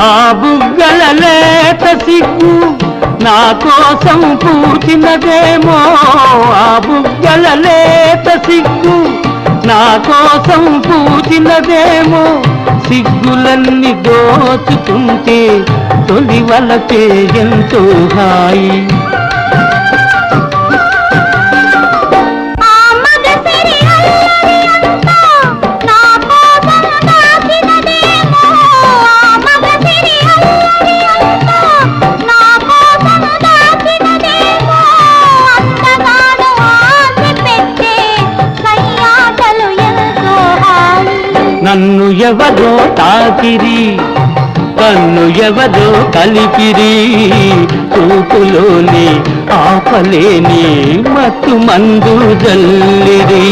ఆ బుగ్గల లేత సిగ్గు నా కోసం పూచినదేమో, ఆ బుగ్గల లేత సిగ్గు నా కోసం పూచినదేమో, సిగ్గులన్నీ దోచుతుంటే తొలి వలపే ఎంతో హాయి. నన్ను ఎవరో తాకిరి, కన్ను ఎవరో కలిపిరి, చూపులోని ఆపలేని మత్తు మందు జల్లిరి.